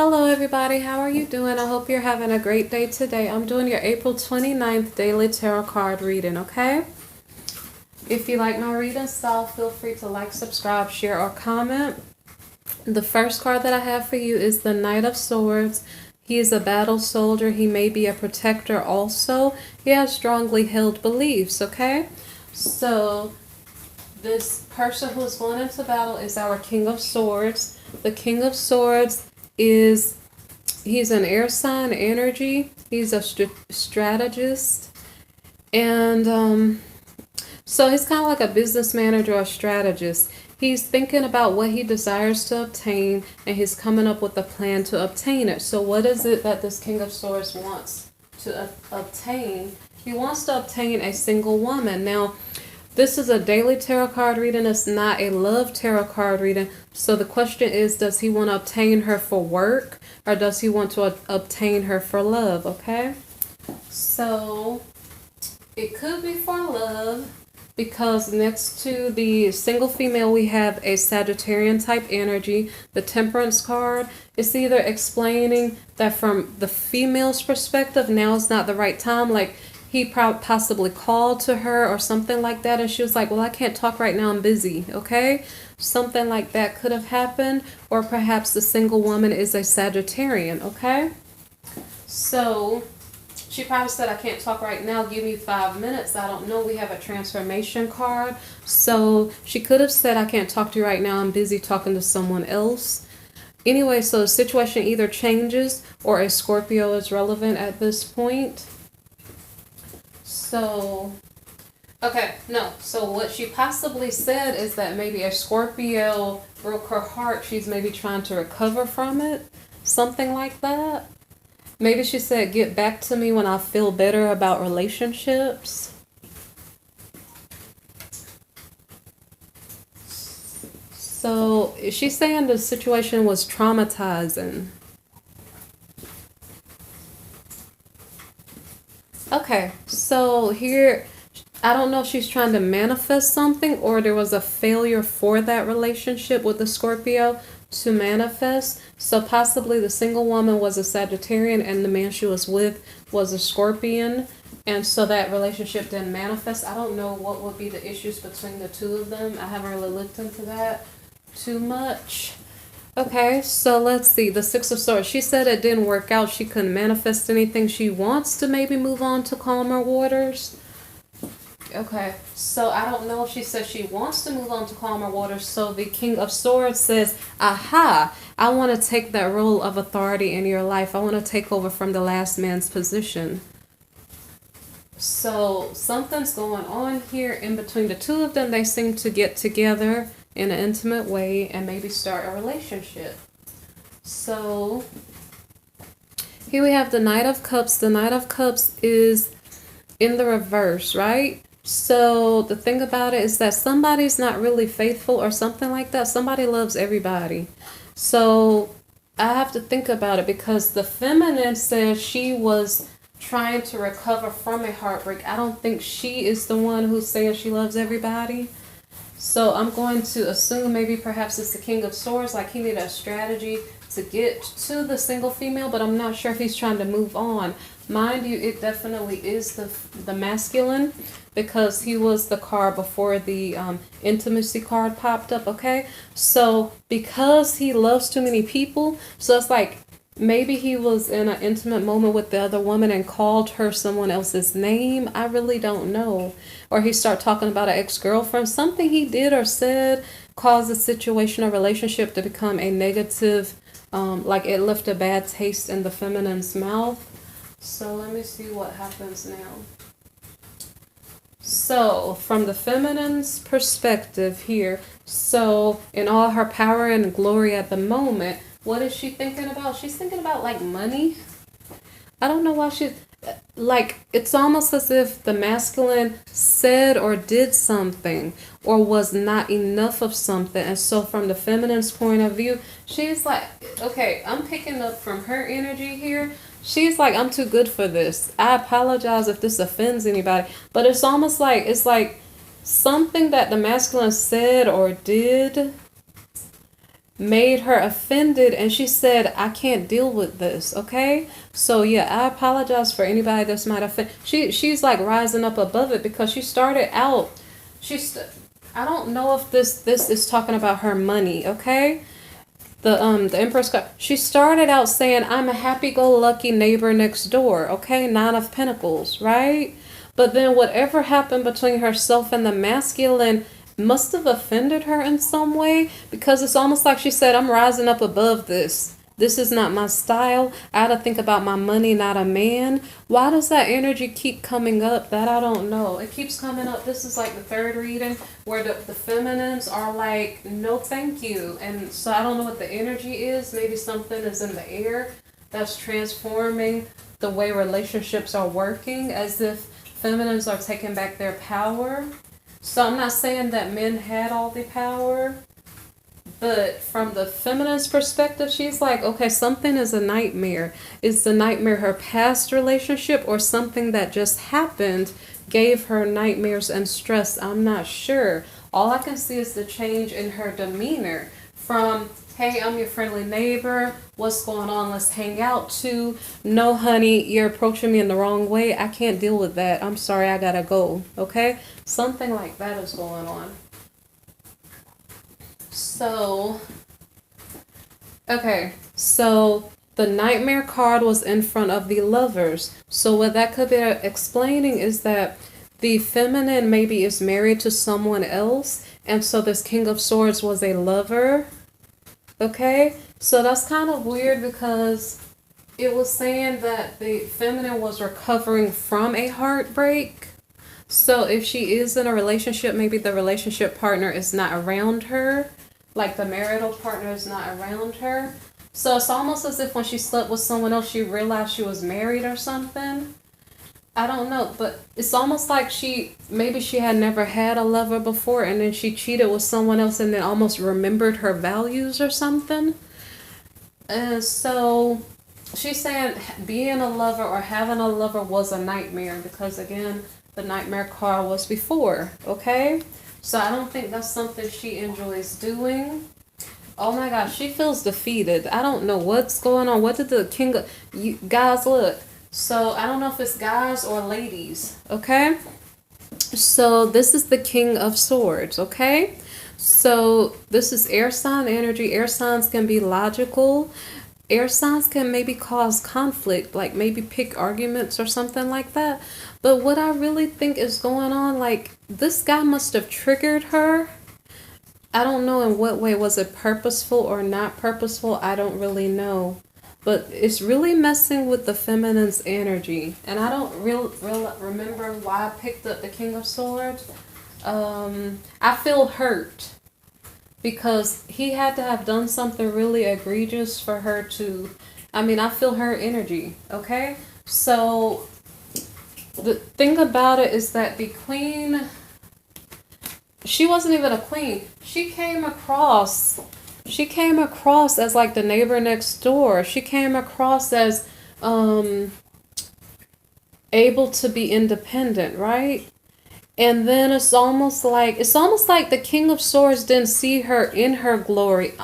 Hello everybody, how are you doing? I hope you're having a great day today. I'm doing your April 29th daily tarot card reading, okay? If you like my reading style, feel free to like, subscribe, share, or comment. The first card that I have for you is the Knight of Swords. He is a battle soldier. He may be a protector also. He has strongly held beliefs, okay? So this person who is going into battle is our King of Swords. The King of Swords he's an air sign energy. He's a strategist. And so he's kind of like a business manager or strategist. He's thinking about what he desires to obtain, and he's coming up with a plan to obtain it. So what is it that this King of Swords wants to obtain? He wants to obtain a single woman. Now, this is a daily tarot card reading. It's not a love tarot card reading. So the question is, does he want to obtain her for work, or does he want to obtain her for love? Okay. So it could be for love, because next to the single female, we have a Sagittarian type energy. The Temperance card is either explaining that from the female's perspective, now is not the right time. Like, he possibly called to her or something like that, and she was like, well, I can't talk right now, I'm busy, okay? Something like that could have happened. Or perhaps the single woman is a Sagittarian, okay? So she probably said, I can't talk right now, give me 5 minutes. I don't know. We have a transformation card. So she could have said, I can't talk to you right now, I'm busy talking to someone else. Anyway, so the situation either changes or a Scorpio is relevant at this point. So, okay, no. So what she possibly said is that maybe a Scorpio broke her heart. She's maybe trying to recover from it. Something like that. Maybe she said, get back to me when I feel better about relationships. So she's saying the situation was traumatizing. Okay, so here, I don't know if she's trying to manifest something, or there was a failure for that relationship with the Scorpio to manifest. So possibly the single woman was a Sagittarian and the man she was with was a Scorpion, and so that relationship didn't manifest. I don't know what would be the issues between the two of them. I haven't really looked into that too much. Okay, so let's see. The Six of Swords. She said it didn't work out. She couldn't manifest anything. She wants to maybe move on to calmer waters. Okay, so I don't know if she says she wants to move on to calmer waters. So the King of Swords says, aha, I want to take that role of authority in your life. I want to take over from the last man's position. So something's going on here in between the two of them. They seem to get together in an intimate way and maybe start a relationship. So here we have the Knight of Cups. The Knight of Cups is in the reverse, right? So the thing about it is that somebody's not really faithful or something like that. Somebody loves everybody. So I have to think about it, because the feminine says she was trying to recover from a heartbreak. I don't think she is the one who's saying she loves everybody. So I'm going to assume maybe perhaps it's the King of Swords, like he needed a strategy to get to the single female, but I'm not sure if he's trying to move on. Mind you, it definitely is the masculine, because he was the card before the intimacy card popped up, okay? So because he loves too many people, so it's like maybe he was in an intimate moment with the other woman and called her someone else's name. I really don't know. Or he started talking about an ex-girlfriend. Something he did or said caused the situation or relationship to become a negative, like it left a bad taste in the feminine's mouth. So let me see what happens now. So from the feminine's perspective here, so in all her power and glory at the moment, what is she thinking about? She's thinking about like money. I don't know why she's like, it's almost as if the masculine said or did something or was not enough of something. And so from the feminine's point of view, she's like, okay, I'm picking up from her energy here. She's like, I'm too good for this. I apologize if this offends anybody. But it's almost like, it's like something that the masculine said or did made her offended, and she said, I can't deal with this, okay? So yeah, I apologize for anybody that's might offend. She's like rising up above it, because she started out, I don't know if this is talking about her money, okay? The Empress card. She started out saying, I'm a happy-go-lucky neighbor next door, okay? Nine of Pentacles, right? But then whatever happened between herself and the masculine must have offended her in some way, because it's almost like she said, I'm rising up above this. This is not my style. I gotta think about my money, not a man. Why does that energy keep coming up? That I don't know. It keeps coming up. This is like the third reading where the feminines are like, no thank you. And so I don't know what the energy is. Maybe something is in the air that's transforming the way relationships are working, as if feminines are taking back their power. So I'm not saying that men had all the power, but from the feminine's perspective, she's like, okay, something is a nightmare. Is the nightmare her past relationship, or something that just happened gave her nightmares and stress? I'm not sure. All I can see is the change in her demeanor from, hey, I'm your friendly neighbor, what's going on, let's hang out, to, no honey, you're approaching me in the wrong way, I can't deal with that, I'm sorry, I gotta go, okay? Something like that is going on. So, okay, so the Nightmare card was in front of the Lovers. So what that could be explaining is that the feminine maybe is married to someone else, and so this King of Swords was a lover. Okay, so that's kind of weird, because it was saying that the feminine was recovering from a heartbreak. So if she is in a relationship, maybe the relationship partner is not around her, like the marital partner is not around her. So it's almost as if when she slept with someone else, she realized she was married or something. I don't know, but it's almost like maybe she had never had a lover before, and then she cheated with someone else and then almost remembered her values or something. And so she's saying being a lover or having a lover was a nightmare, because again, the Nightmare card was before, okay? So I don't think that's something she enjoys doing. Oh my gosh, she feels defeated. I don't know what's going on. What did the king of... You guys, look. So I don't know if it's guys or ladies, okay? So this is the King of Swords, okay? So this is air sign energy. Air signs can be logical. Air signs can maybe cause conflict, like maybe pick arguments or something like that. But what I really think is going on, like, this guy must have triggered her. I don't know in what way. Was it purposeful or not purposeful? I don't really know. But it's really messing with the feminine's energy. And I don't remember why I picked up the King of Swords. I feel hurt, because he had to have done something really egregious for her to... I mean, I feel her energy, okay? So the thing about it is that the queen... She wasn't even a queen. She came across as like the neighbor next door. She came across as able to be independent, right? And then it's almost like the King of Swords didn't see her in her glory.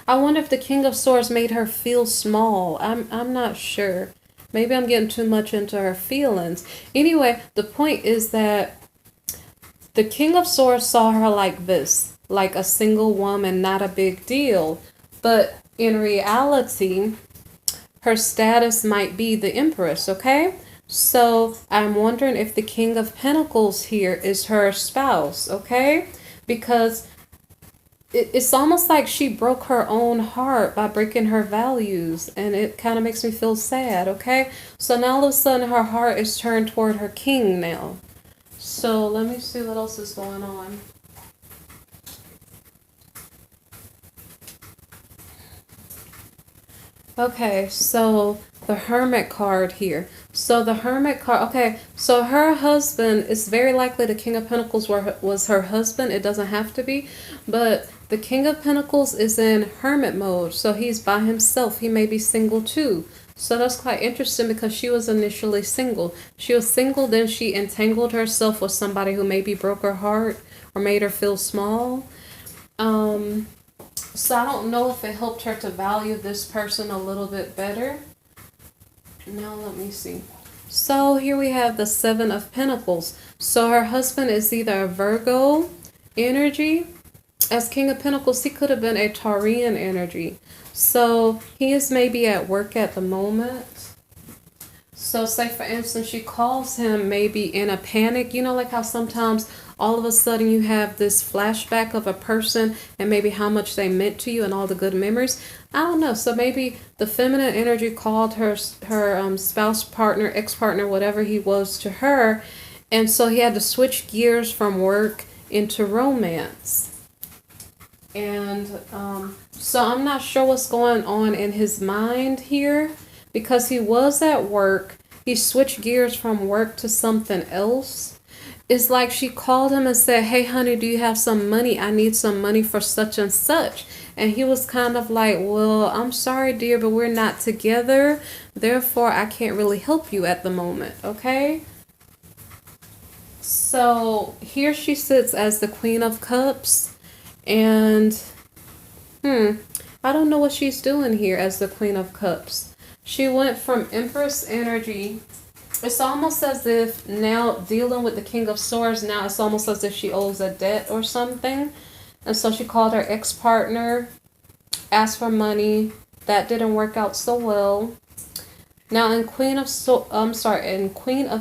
I wonder if the King of Swords made her feel small. I'm not sure. Maybe I'm getting too much into her feelings. Anyway, the point is that the King of Swords saw her like this, like a single woman, not a big deal. But in reality, her status might be the Empress, okay? So I'm wondering if the King of Pentacles here is her spouse, okay? Because it's almost like she broke her own heart by breaking her values, and it kind of makes me feel sad, okay? So now all of a sudden her heart is turned toward her king now. So let me see what else is going on. Okay, so the Hermit card here. So the Hermit card, okay, so her husband, it's very likely the King of Pentacles was her husband. It doesn't have to be, but the King of Pentacles is in hermit mode, so he's by himself. He may be single too. So that's quite interesting, because she was initially single. She was single, then she entangled herself with somebody who maybe broke her heart or made her feel small. So I don't know if it helped her to value this person a little bit better. Now let me see. So here we have the Seven of Pentacles. So her husband is either a Virgo energy. As King of Pentacles, he could have been a Taurian energy. So he is maybe at work at the moment. So say for instance, she calls him maybe in a panic. You know, like how sometimes all of a sudden you have this flashback of a person and maybe how much they meant to you and all the good memories. I don't know. So maybe the feminine energy called her spouse, partner, ex-partner, whatever he was to her. And so he had to switch gears from work into romance. And so I'm not sure what's going on in his mind here, because he was at work. He switched gears from work to something else. It's like she called him and said, hey, honey, do you have some money? I need some money for such and such. And he was kind of like, well, I'm sorry, dear, but we're not together. Therefore, I can't really help you at the moment. Okay. So here she sits as the Queen of Cups. And I don't know what she's doing here as the Queen of Cups. She went from Empress energy. It's almost as if now dealing with the King of Swords, now it's almost as if she owes a debt or something. And so she called her ex-partner, asked for money. That didn't work out so well. Now in Queen of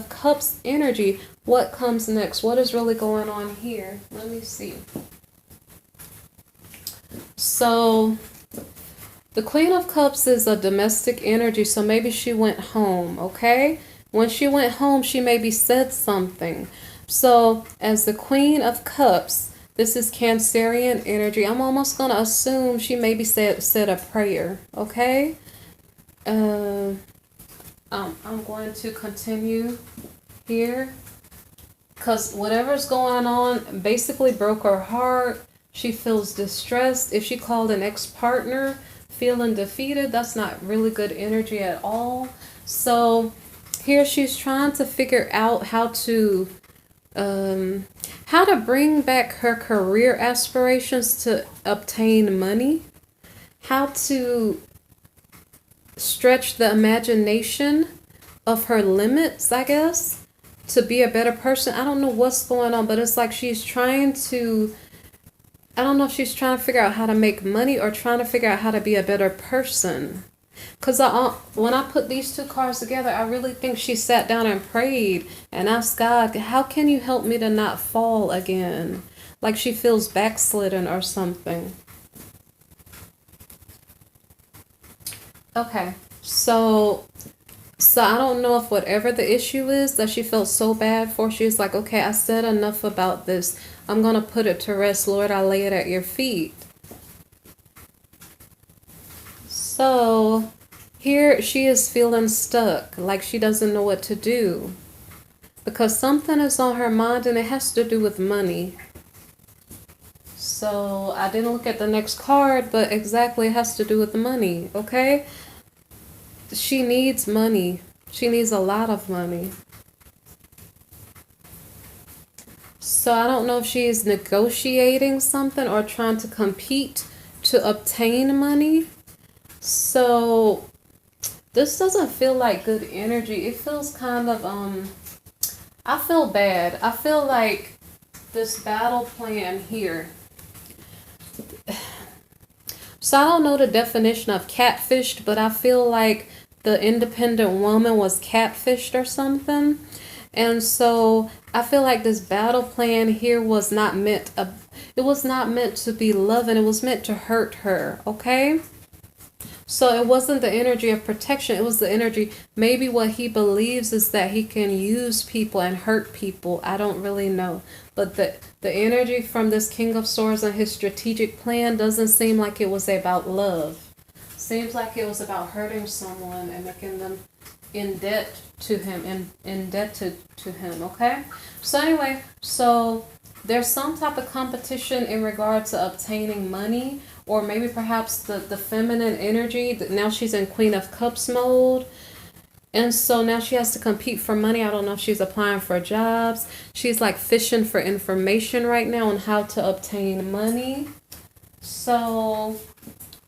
Cups energy, what comes next? What is really going on here? Let me see. So the Queen of Cups is a domestic energy, so maybe she went home, okay? When she went home, she maybe said something. So as the Queen of Cups, this is Cancerian energy. I'm almost going to assume she maybe said a prayer, okay? I'm going to continue here, because whatever's going on basically broke her heart. She feels distressed. If she called an ex-partner feeling defeated, that's not really good energy at all. So here she's trying to figure out how to bring back her career aspirations to obtain money, how to stretch the imagination of her limits, I guess, to be a better person. I don't know what's going on, but it's like she's trying to, I don't know if she's trying to figure out how to make money or trying to figure out how to be a better person. Because when I put these two cards together, I really think she sat down and prayed and asked God, how can you help me to not fall again? Like she feels backslidden or something. Okay, so I don't know if whatever the issue is that she felt so bad for, she's like, okay, I said enough about this. I'm going to put it to rest. Lord, I lay it at your feet. So here she is feeling stuck, like she doesn't know what to do, because something is on her mind and it has to do with money. So I didn't look at the next card, but exactly it has to do with money, okay? She needs money. She needs a lot of money. So I don't know if she is negotiating something or trying to compete to obtain money. So this doesn't feel like good energy. It feels kind of, I feel bad. I feel like this battle plan here. So I don't know the definition of catfished, but I feel like the independent woman was catfished or something. And so I feel like this battle plan here was not meant, it was not meant to be loving. It was meant to hurt her, okay? So it wasn't the energy of protection. It was the energy, maybe what he believes is that he can use people and hurt people. I don't really know. But the energy from this King of Swords and his strategic plan doesn't seem like it was about love. Seems like it was about hurting someone and making them in debt to him, indebted to him, okay? So anyway, so there's some type of competition in regard to obtaining money, or maybe perhaps the feminine energy. Now she's in Queen of Cups mode. And so now she has to compete for money. I don't know if she's applying for jobs. She's like fishing for information right now on how to obtain money. So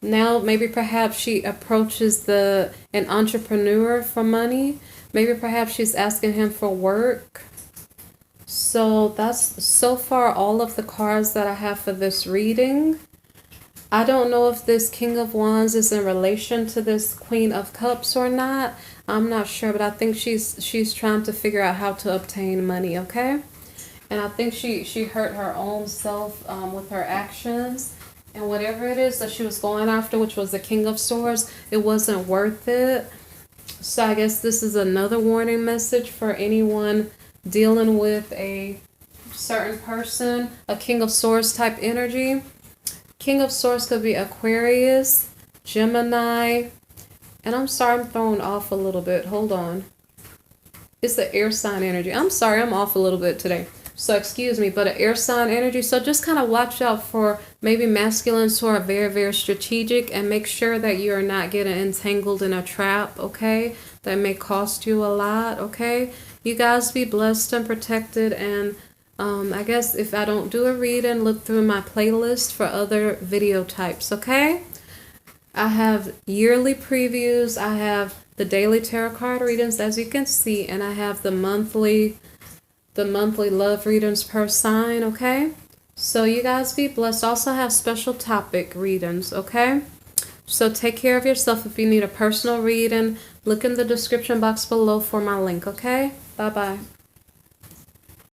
now maybe perhaps she approaches an entrepreneur for money. Maybe perhaps she's asking him for work. So that's so far all of the cards that I have for this reading. I don't know if this King of Wands is in relation to this Queen of Cups or not. I'm not sure, but I think she's trying to figure out how to obtain money, okay? And I think she hurt her own self with her actions. And whatever it is that she was going after, which was the King of Swords, it wasn't worth it. So I guess this is another warning message for anyone dealing with a certain person, a King of Swords type energy. King of Swords could be Aquarius, Gemini, and I'm sorry, I'm thrown off a little bit. Hold on. It's the air sign energy. I'm sorry, I'm off a little bit today. So excuse me, but an air sign energy. So just kind of watch out for maybe masculines who are very, very strategic, and make sure that you are not getting entangled in a trap, okay? That may cost you a lot, okay? You guys be blessed and protected, and I guess if I don't do a reading, look through my playlist for other video types, okay? I have yearly previews. I have the daily tarot card readings, as you can see, and I have the monthly love readings per sign, okay? So you guys be blessed. Also have special topic readings, okay? So take care of yourself. If you need a personal reading, look in the description box below for my link, okay? Bye-bye.